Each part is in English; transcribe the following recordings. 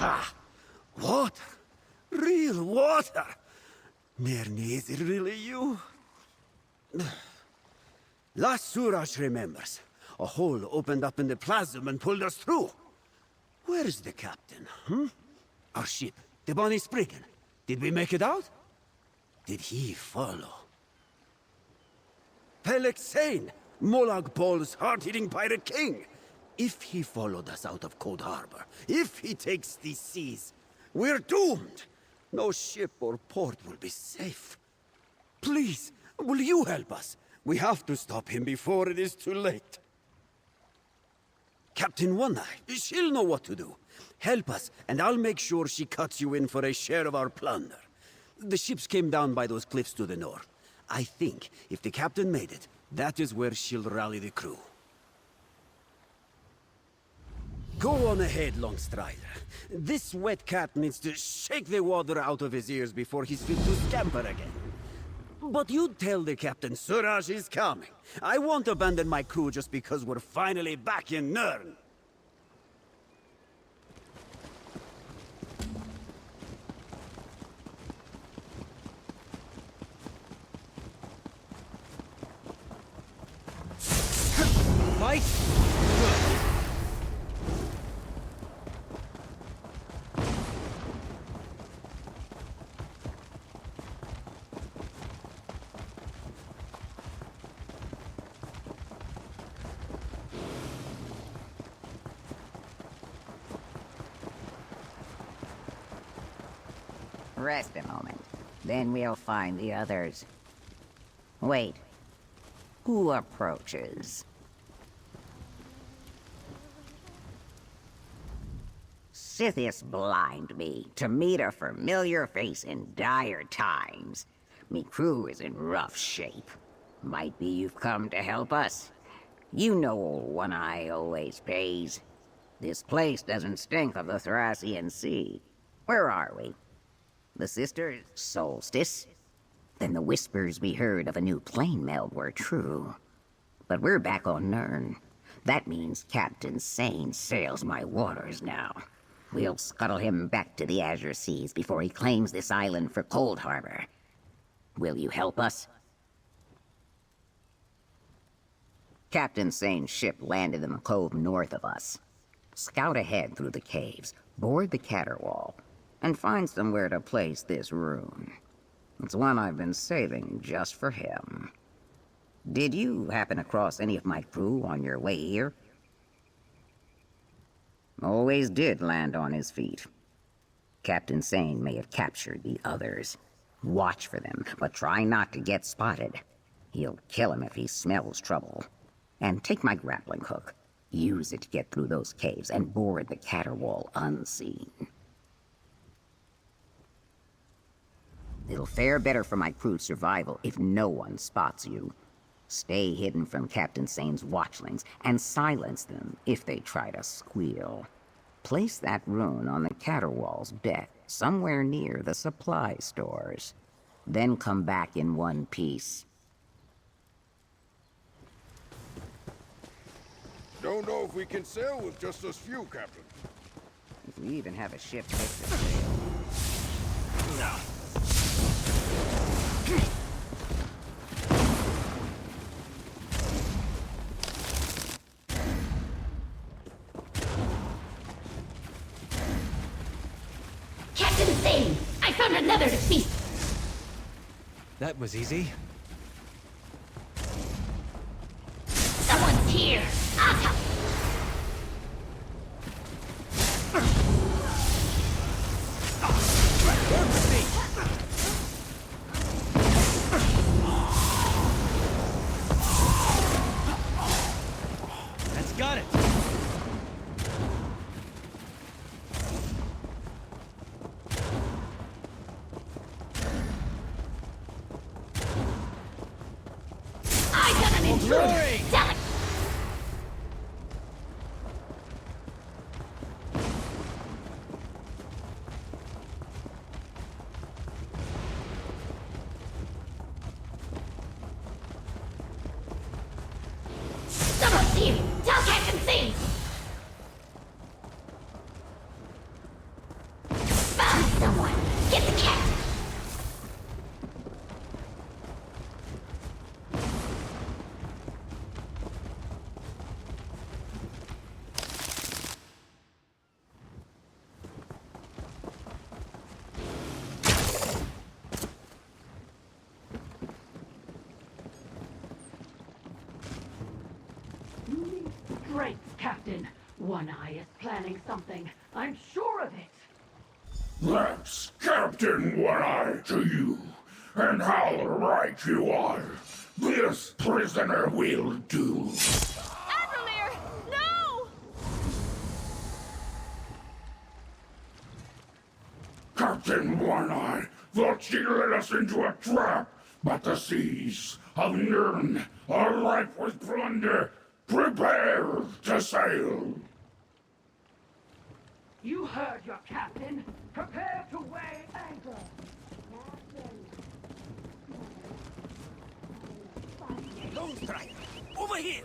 Ha! Water! Real water! Mirni, is it really you? Last Suraj remembers. A hole opened up in the plasm and pulled us through. Where's the captain, Our ship, the Bonnie Spriggan. Did we make it out? Did he follow? Peleg Sane, Molag Bol's hard-hitting pirate king. If he followed us out of Cold Harbor, if he takes these seas, we're doomed. No ship or port will be safe. Please, will you help us? We have to stop him before it is too late. Captain One-Eye, she'll know what to do. Help us, and I'll make sure she cuts you in for a share of our plunder. The ships came down by those cliffs to the north. I think if the captain made it, that is where she'll rally the crew. Go on ahead, Longstrider. This wet cat needs to shake the water out of his ears before he's fit to scamper again. But you tell the captain Suraj is coming. I won't abandon my crew just because we're finally back in Nirn. Fight? Rest a moment. Then we'll find the others. Wait. Who approaches? Sithis blind me to meet a familiar face in dire times. Me crew is in rough shape. Might be you've come to help us. You know old One-Eye always pays. This place doesn't stink of the Thracian Sea. Where are we? The sisters Solstice? Then the whispers we heard of a new plane meld were true. But we're back on Nirn. That means Captain Sane sails my waters now. We'll scuttle him back to the Azure Seas before he claims this island for Cold Harbor. Will you help us? Captain Sane's ship landed in the cove north of us. Scout ahead through the caves, board the Caterwall, and find somewhere to place this rune. It's one I've been saving just for him. Did you happen across any of my crew on your way here? Always did land on his feet. Captain Sane may have captured the others. Watch for them, but try not to get spotted. He'll kill him if he smells trouble. And take my grappling hook. Use it to get through those caves and board the Caterwall unseen. It'll fare better for my crew's survival if no one spots you. Stay hidden from Captain Sane's watchlings and silence them if they try to squeal. Place that rune on the Caterwall's deck, somewhere near the supply stores. Then come back in one piece. Don't know if we can sail with just us few, Captain. If we even have a ship fit to sail. No. Captain Sane! I found another defeat! That was easy. Someone's here! Ata! That's got it. I got an intruder! Glory! Damn it! One Eye is planning something. I'm sure of it. That's Captain One-Eye to you, and how right you are. This prisoner will do. Adramir! No! Captain One-Eye thought she led us into a trap, but the seas of Nirn are ripe with plunder. Prepare to sail. You heard your captain. Prepare to weigh anchor. Lone Strider, over here!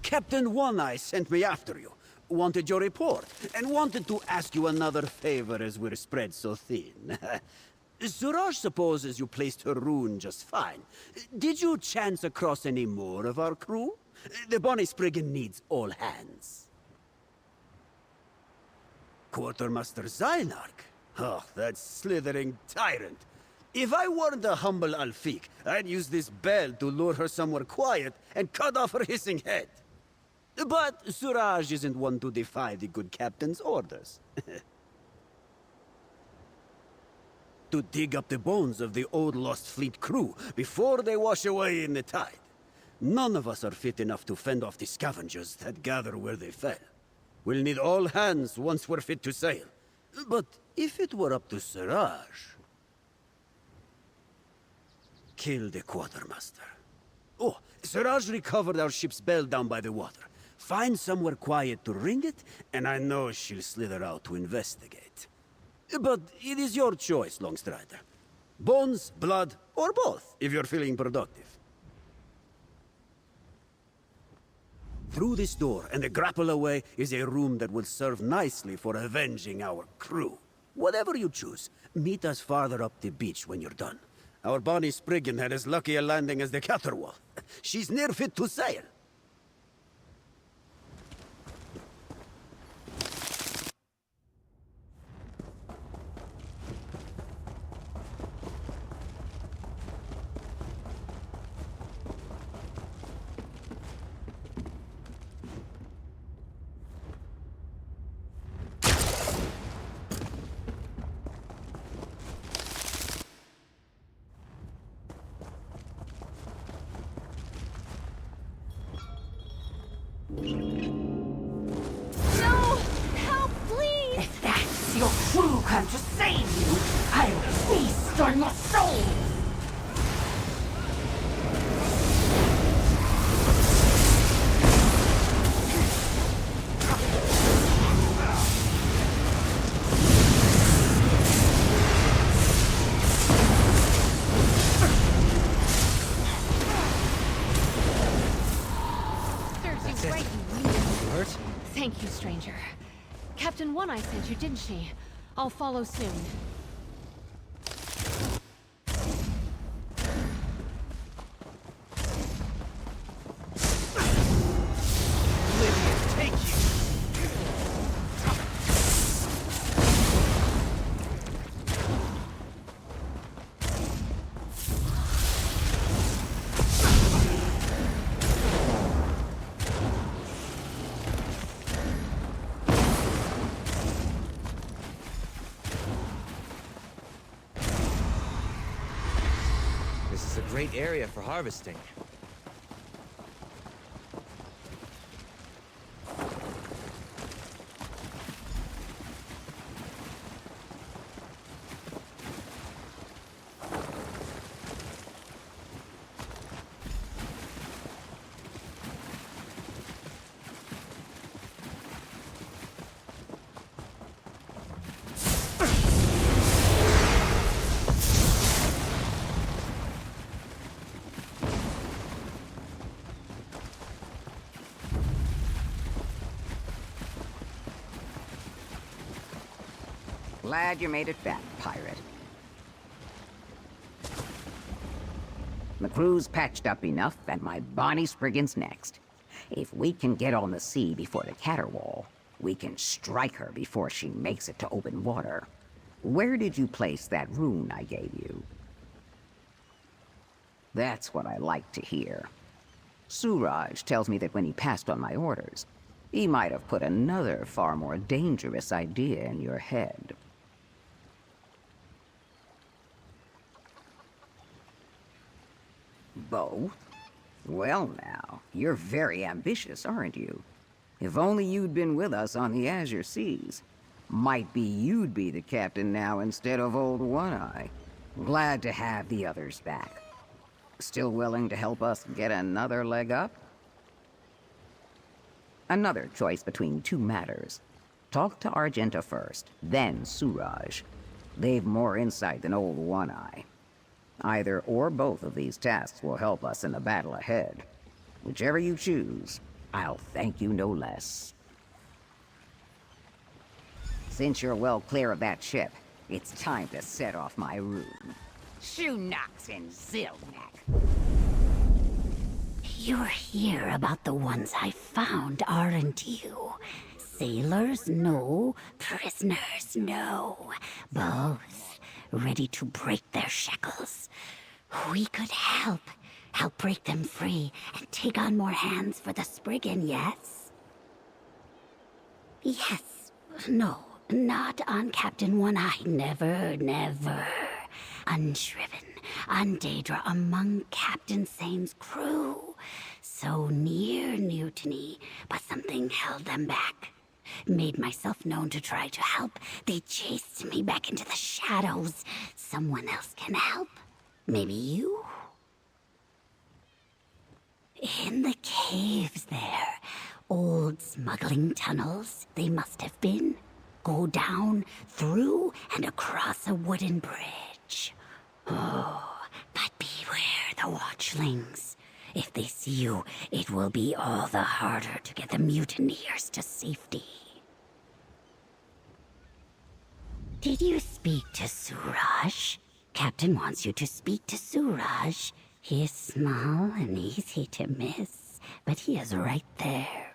Captain One-Eye sent me after you. Wanted your report, and wanted to ask you another favor as we're spread so thin. Suraj supposes you placed her rune just fine. Did you chance across any more of our crew? The Bonnie Spriggan needs all hands. Quartermaster Zynark? Oh, that slithering tyrant. If I weren't a humble Alfiq, I'd use this bell to lure her somewhere quiet and cut off her hissing head. But Suraj isn't one to defy the good captain's orders. To dig up the bones of the old Lost Fleet crew before they wash away in the tide. None of us are fit enough to fend off the scavengers that gather where they fell. We'll need all hands once we're fit to sail. But if it were up to Suraj... Kill the quartermaster. Oh, Suraj recovered our ship's bell down by the water. Find somewhere quiet to ring it, and I know she'll slither out to investigate. But it is your choice, Longstrider. Bones, blood, or both, if you're feeling productive. Through this door and the grapple away is a room that will serve nicely for avenging our crew. Whatever you choose, meet us farther up the beach when you're done. Our Bonnie Spriggan had as lucky a landing as the Catterwall. She's near fit to sail. No! Help, please! If that's your crew come to save you, I'll feast on your soul! Serves you right, you You hurt? Thank you, stranger. Captain One-Eye sent you, didn't she? I'll follow soon. Lydia, take you! This is a great area for harvesting. Glad you made it back, pirate. The crew's patched up enough, and my Bonnie Spriggan's next. If we can get on the sea before the Catterwall, We can strike her before she makes it to open water. Where did you place that rune I gave you? That's what I like to hear. Suraj tells me that when he passed on my orders, he might have put another far more dangerous idea in your head. Both? Well now, you're very ambitious, aren't you? If only you'd been with us on the Azure Seas. Might be you'd be the captain now instead of old One-Eye. Glad to have the others back. Still willing to help us get another leg up? Another choice between two matters. Talk to Argenta first, then Suraj. They've more insight than old One-Eye. Either or both of these tasks will help us in the battle ahead. Whichever you choose, I'll thank you no less. Since you're well clear of that ship, it's time to set off my rune. Shoenox and Zilnak. You're here about the ones I found, aren't you? Sailors, no. Prisoners, no. Both. Ready to break their shackles. We could help. Help break them free and take on more hands for the Spriggan, yes? Yes. No. Not on Captain One-Eye. Never, never. Unshriven, on Daedra, among Captain Same's crew. So near mutiny, but something held them back. Made myself known to try to help. They chased me back into the shadows. Someone else can help. Maybe you? In the caves there. Old smuggling tunnels, they must have been. Go down, through, and across a wooden bridge. Oh, but beware the watchlings. If they see you, it will be all the harder to get the mutineers to safety. Did you speak to Suraj? Captain wants you to speak to Suraj. He is small and easy to miss, but he is right there.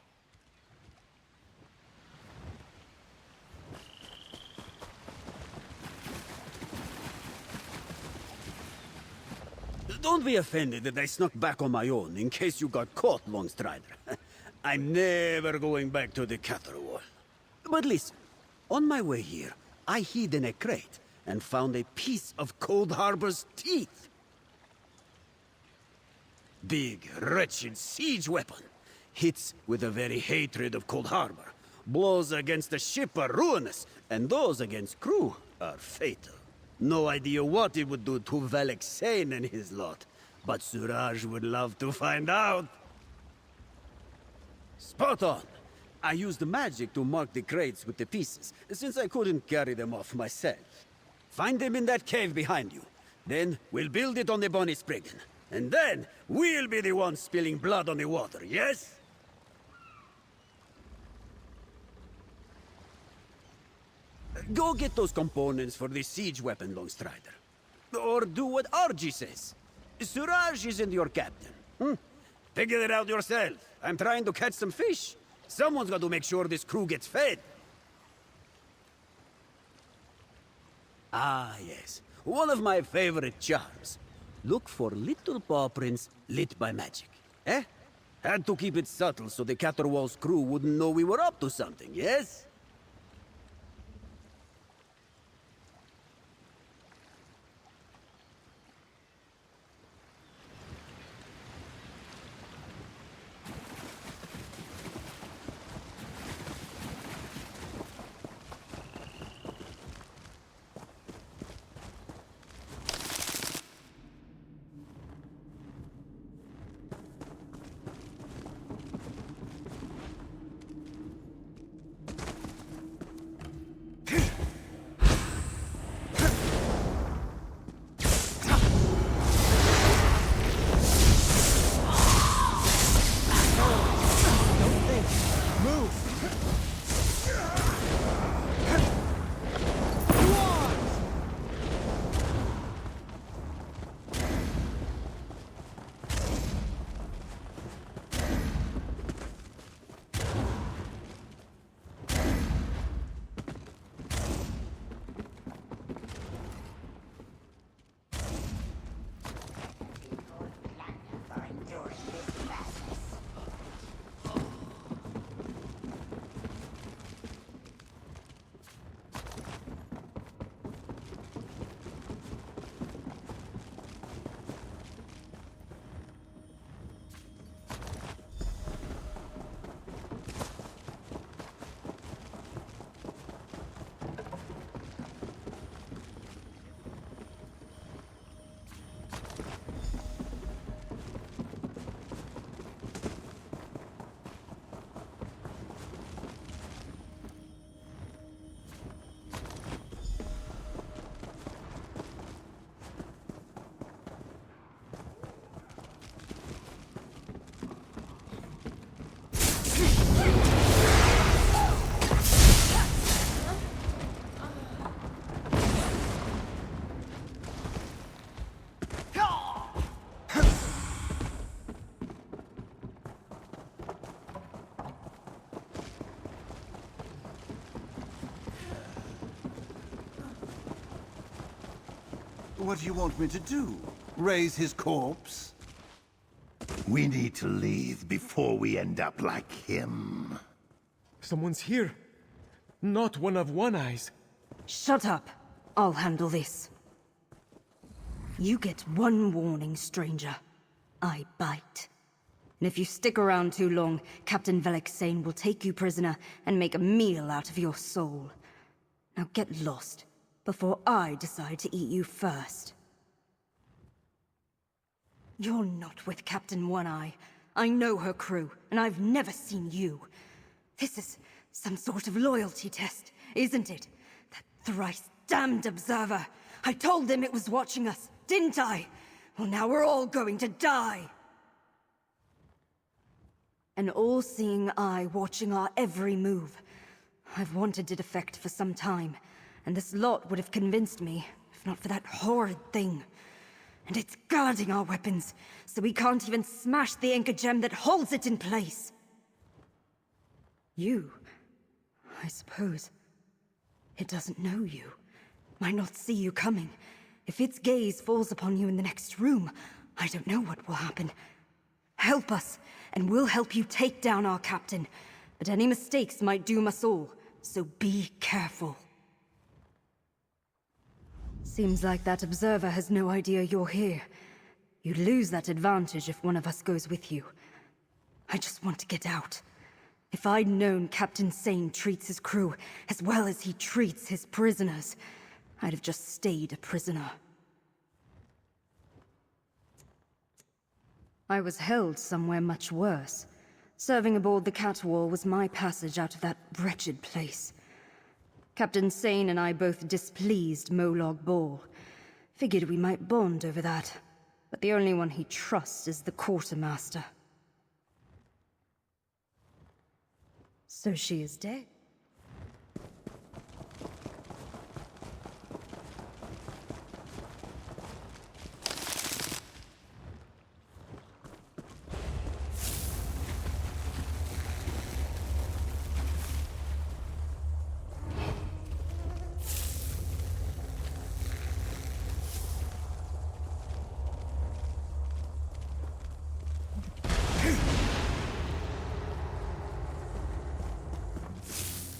Don't be offended that I snuck back on my own in case you got caught, Longstrider. I'm never going back to the Catherwall. But listen, on my way here, I hid in a crate and found a piece of Cold Harbor's teeth. Big, wretched siege weapon. Hits with the very hatred of Cold Harbor. Blows against the ship are ruinous, and those against crew are fatal. No idea what it would do to Valek Sane and his lot, but Suraj would love to find out. Spot on. I used the magic to mark the crates with the pieces, since I couldn't carry them off myself. Find them in that cave behind you. Then we'll build it on the Bonnie Spriggan. And then we'll be the ones spilling blood on the water, yes? Go get those components for the siege weapon, Longstrider. Or do what Argy says. Suraj isn't your captain. Figure it out yourself. I'm trying to catch some fish. Someone's got to make sure this crew gets fed. Ah, yes. One of my favorite charms. Look for little paw prints lit by magic. Eh? Had to keep it subtle so the Catterwall's crew wouldn't know we were up to something, yes? What do you want me to do? Raise his corpse? We need to leave before we end up like him. Someone's here. Not one of One Eyes. Shut up. I'll handle this. You get one warning, stranger. I bite. And if you stick around too long, Captain Velek Sane will take you prisoner and make a meal out of your soul. Now get lost, before I decide to eat you first. You're not with Captain One Eye. I know her crew, and I've never seen you. This is some sort of loyalty test, isn't it? That thrice-damned observer! I told them it was watching us, didn't I? Well, now we're all going to die! An all-seeing eye watching our every move. I've wanted it effect for some time, and this lot would have convinced me, if not for that horrid thing. And it's guarding our weapons, so we can't even smash the anchor gem that holds it in place. You, I suppose. It doesn't know you. Might not see you coming. If its gaze falls upon you in the next room, I don't know what will happen. Help us, and we'll help you take down our captain. But any mistakes might doom us all, so be careful. Seems like that observer has no idea you're here. You'd lose that advantage if one of us goes with you. I just want to get out. If I'd known Captain Sane treats his crew as well as he treats his prisoners, I'd have just stayed a prisoner. I was held somewhere much worse. Serving aboard the Catwall was my passage out of that wretched place. Captain Sane and I both displeased Molag Bal. Figured we might bond over that. But the only one he trusts is the quartermaster. So she is dead.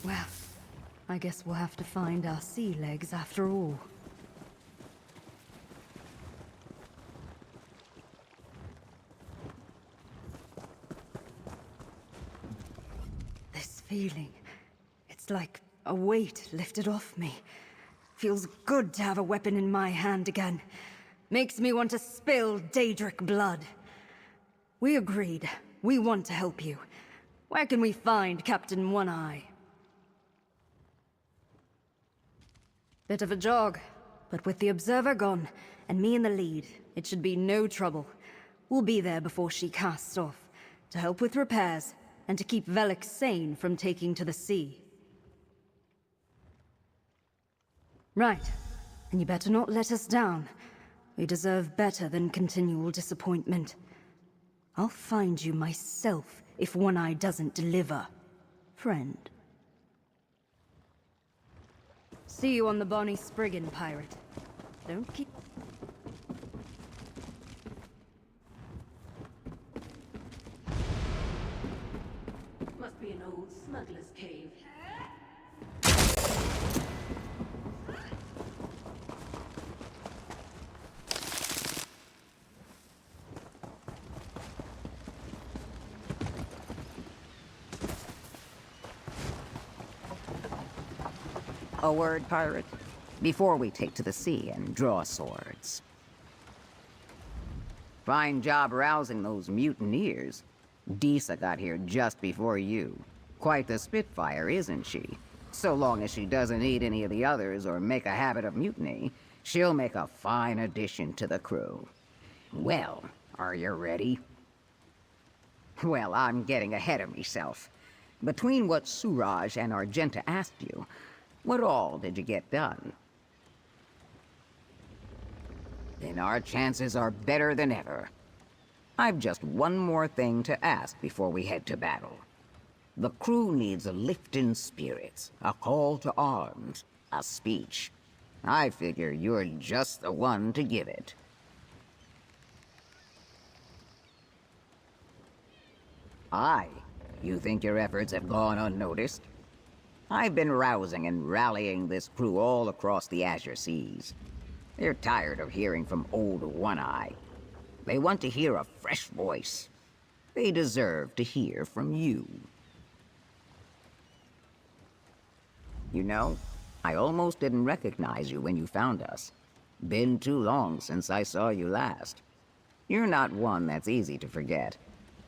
Well, I guess we'll have to find our sea legs after all. This feeling, it's like a weight lifted off me. Feels good to have a weapon in my hand again. Makes me want to spill Daedric blood. We agreed. We want to help you. Where can we find Captain One Eye? Bit of a jog, but with the Observer gone, and me in the lead, it should be no trouble. We'll be there before she casts off, to help with repairs, and to keep Velek sane from taking to the sea. Right, and you better not let us down. We deserve better than continual disappointment. I'll find you myself if One Eye doesn't deliver, friend. See you on the Bonnie Spriggan, pirate. Don't keep... Must be an old smuggler's cave. A word, pirate? Before we take to the sea and draw swords. Fine job rousing those mutineers. Disa got here just before you. Quite the spitfire, isn't she? So long as she doesn't eat any of the others or make a habit of mutiny, she'll make a fine addition to the crew. Well, are you ready? Well, I'm getting ahead of myself. Between what Suraj and Argenta asked you, what all did you get done? Then our chances are better than ever. I've just one more thing to ask before we head to battle. The crew needs a lift in spirits, a call to arms, a speech. I figure you're just the one to give it. You think your efforts have gone unnoticed? I've been rousing and rallying this crew all across the Azure Seas. They're tired of hearing from old One-Eye. They want to hear a fresh voice. They deserve to hear from you. You know, I almost didn't recognize you when you found us. Been too long since I saw you last. You're not one that's easy to forget,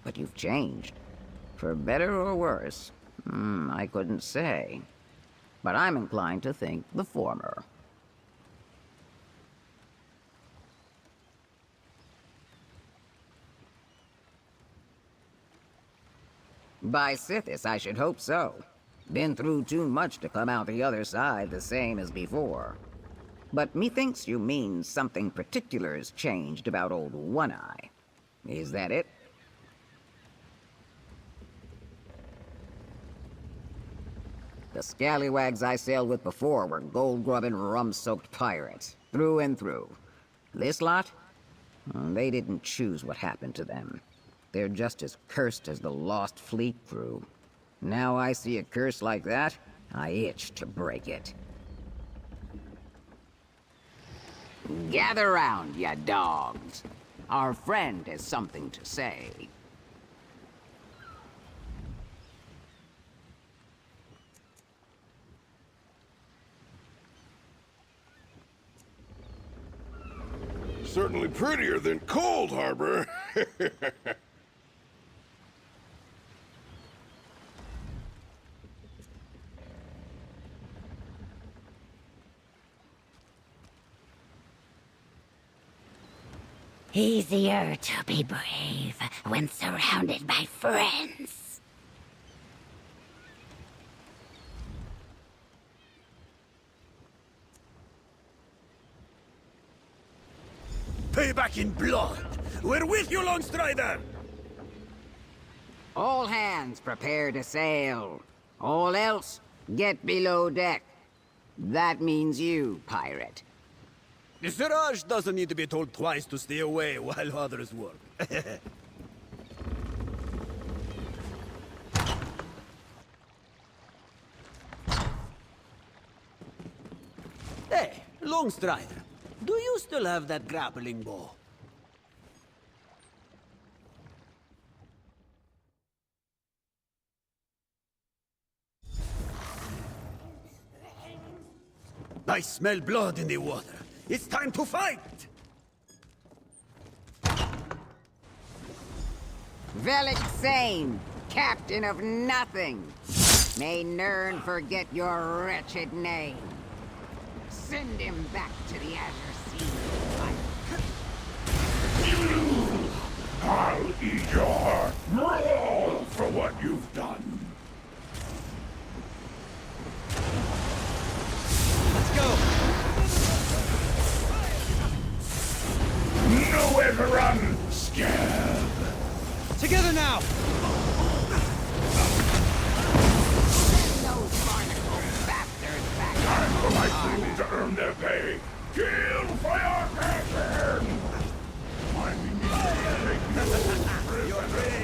but you've changed. For better or worse, I couldn't say. But I'm inclined to think the former. By Sithis, I should hope so. Been through too much to come out the other side the same as before. But methinks you mean something particular has changed about old One-Eye. Is that it? The scallywags I sailed with before were gold-grubbing, rum-soaked pirates, through and through. This lot? They didn't choose what happened to them. They're just as cursed as the Lost Fleet crew. Now I see a curse like that, I itch to break it. Gather round, ya dogs. Our friend has something to say. Certainly prettier than Cold Harbor. Easier to be brave when surrounded by friends. Payback in blood! We're with you, Longstrider! All hands prepare to sail. All else, get below deck. That means you, pirate. The Siraj doesn't need to be told twice to stay away while others work. Hey, Longstrider, do you still have that grappling bow? I smell blood in the water. It's time to fight! Velik Sane, captain of nothing. May Nirn forget your wretched name. Send him back to the Azure Sea. I'll eat your heart raw for what you've done. Let's go! Nowhere to run, scab! Together now! Those barnacle bastards back. Time for my crew to earn their pay. Kill for your passion! I begin to take you prisoner.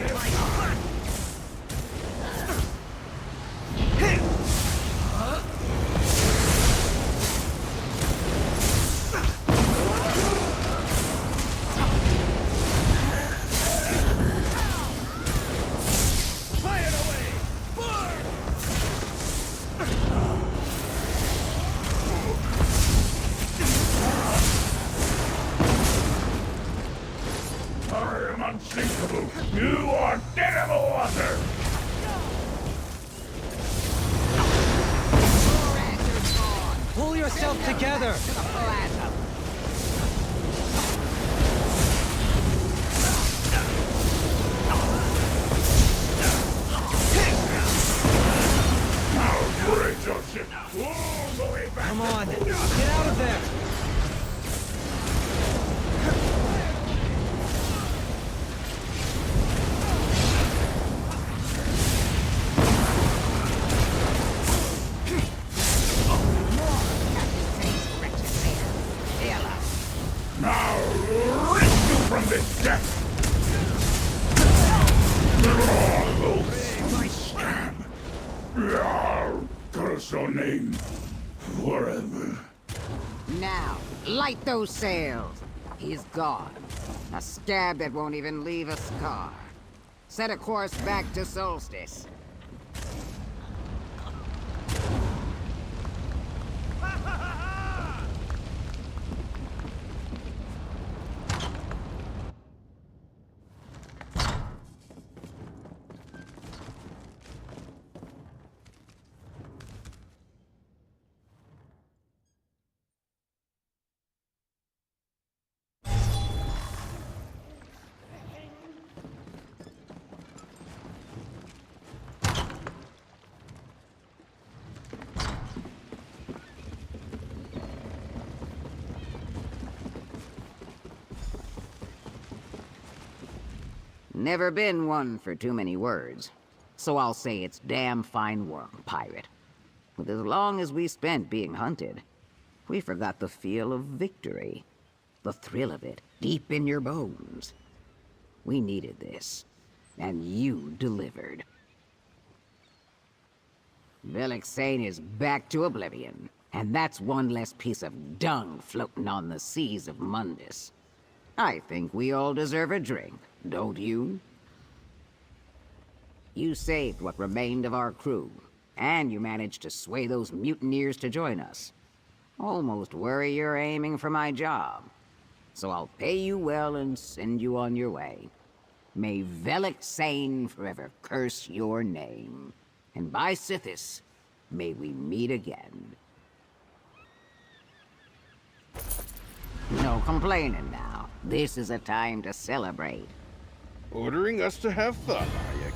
I am unsinkable. You are dead in the water! Pull yourself together! Now brace your ship all the way back. Come on, get out of there! this death! Curse your name forever. Now, light those sails. He's gone. A scab that won't even leave a scar. Set a course back to Solstice. Never been one for too many words, so I'll say it's damn fine work, pirate. With as long as we spent being hunted, we forgot the feel of victory. The thrill of it, deep in your bones. We needed this, and you delivered. Velik Sane is back to oblivion, and that's one less piece of dung floating on the seas of Mundus. I think we all deserve a drink, don't you? You saved what remained of our crew, and you managed to sway those mutineers to join us. Almost worry you're aiming for my job. So I'll pay you well and send you on your way. May Velik Sane forever curse your name. And by Sithis, may we meet again. No complaining now. This is a time to celebrate. Ordering us to have fun, are